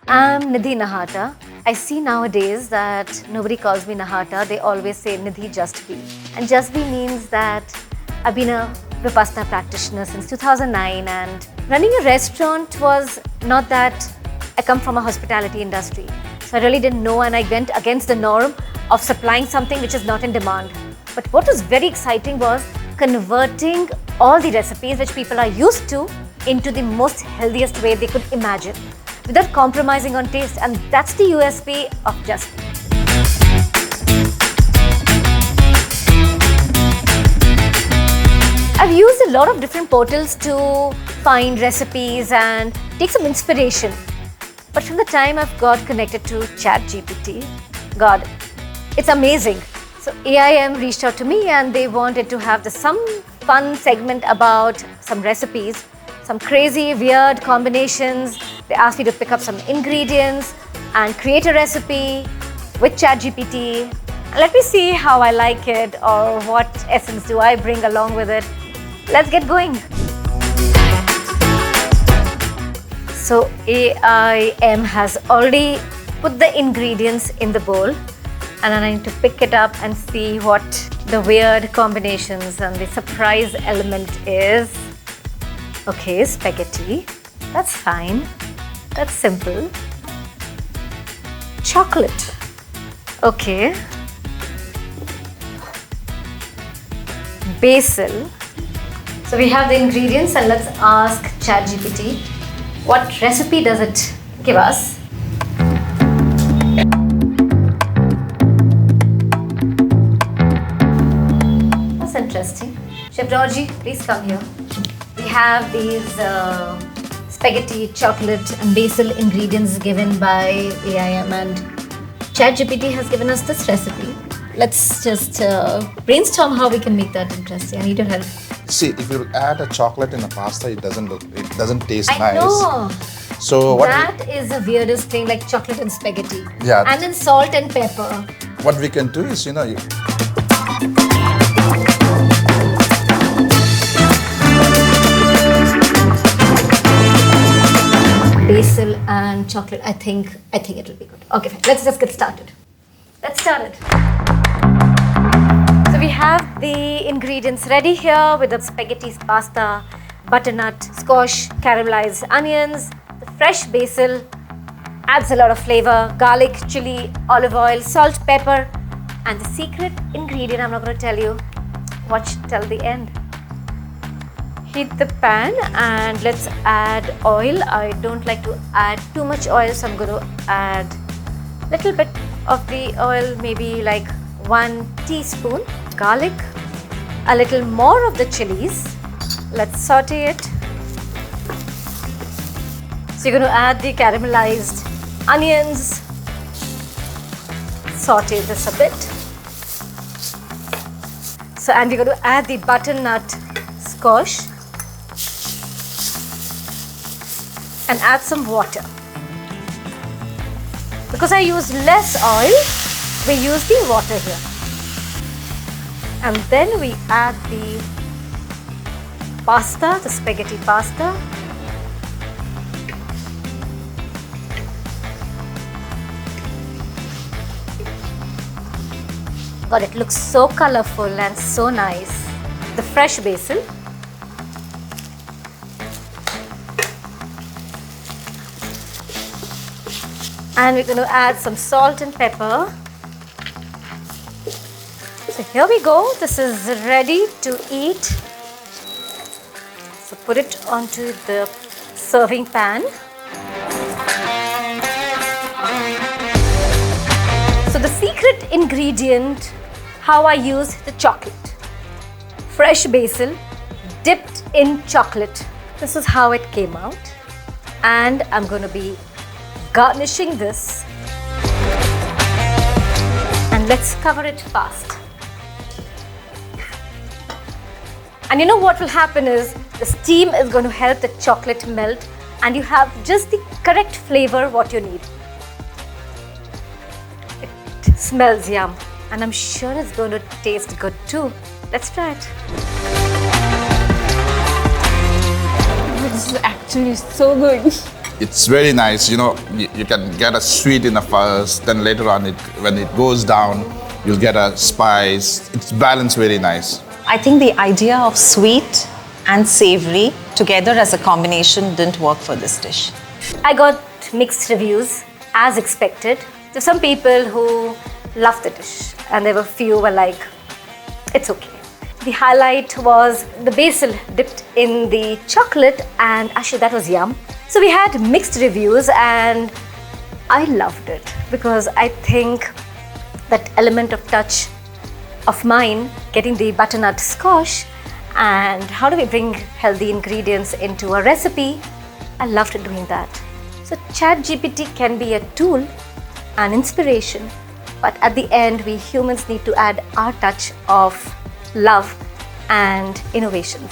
I'm Nidhi Nahata. I see nowadays that nobody calls me Nahata. They always say Nidhi Just Be. And Just Be means that I've been a Vipassana practitioner since 2009, and running a restaurant was not that. I come from a hospitality industry. So I really didn't know, and I went against the norm of supplying something which is not in demand. But what was very exciting was converting all the recipes which people are used to into the most healthiest way they could imagine, without compromising on taste, and that's the USP of Just Be. I've used a lot of different portals to find recipes and take some inspiration. But from the time I've got connected to ChatGPT, God, it's amazing. So AIM reached out to me and they wanted to have some fun segment about some recipes, some crazy, weird combinations. They asked me to pick up some ingredients and create a recipe with ChatGPT. And let me see how I like it or what essence do I bring along with it. Let's get going. So AIM has already put the ingredients in the bowl, and I need to pick it up and see what the weird combinations and the surprise element is. Okay, spaghetti, that's fine, that's simple. Chocolate, okay. Basil. So we have the ingredients, and let's ask ChatGPT, what recipe does it give us? That's interesting. Chef Georgie, please come here. We have these spaghetti, chocolate and basil ingredients given by AIM, and ChatGPT has given us this recipe. Let's just brainstorm how we can make that interesting. I need your help. See, if you add a chocolate in a pasta, it doesn't taste I nice. know. So That is the weirdest thing, like chocolate and spaghetti. Yeah. And then salt and pepper. what we can do is, Basil and chocolate. I think it will be good. Okay, fine. Let's just get started. Let's start it. So we have the ingredients ready here with the spaghetti, pasta, butternut, squash, caramelized onions, the fresh basil, adds a lot of flavor, garlic, chili, olive oil, salt, pepper, and the secret ingredient I'm not going to tell you. Watch till the end. Heat the pan and let's add oil. I don't like to add too much oil, so I'm going to add a little bit of the oil, maybe like 1 teaspoon. Garlic, a little more of the chilies. Let's saute it. So you're going to add the caramelized onions. Saute this a bit. So, and we're going to add the butternut squash and add some water. Because I use less oil, we use the water here. And then we add the pasta, the spaghetti pasta. God, it looks so colorful and so nice. The fresh basil. And we're going to add some salt and pepper. So here we go. This is ready to eat. So put it onto the serving pan. So the secret ingredient, how I use the chocolate. Fresh basil dipped in chocolate. This is how it came out. And I'm going to be garnishing this. And let's cover it fast. And you know what will happen is the steam is going to help the chocolate melt and you have just the correct flavor what you need. It smells yum and I'm sure it's going to taste good too. Let's try it. It's This is actually so good. It's very nice. You know, you can get a sweet in the first, then later on, when it goes down, you'll get a spice. It's balanced very nice. I think the idea of sweet and savory together as a combination didn't work for this dish. I got mixed reviews as expected. There were some people who loved the dish, and there were few who were like, it's okay. The highlight was the basil dipped in the chocolate, and actually that was yum. So we had mixed reviews, and I loved it because I think that element of touch of mine, getting the butternut squash, and how do we bring healthy ingredients into a recipe, I loved doing that. So ChatGPT can be a tool and inspiration, but at the end we humans need to add our touch of love and innovations.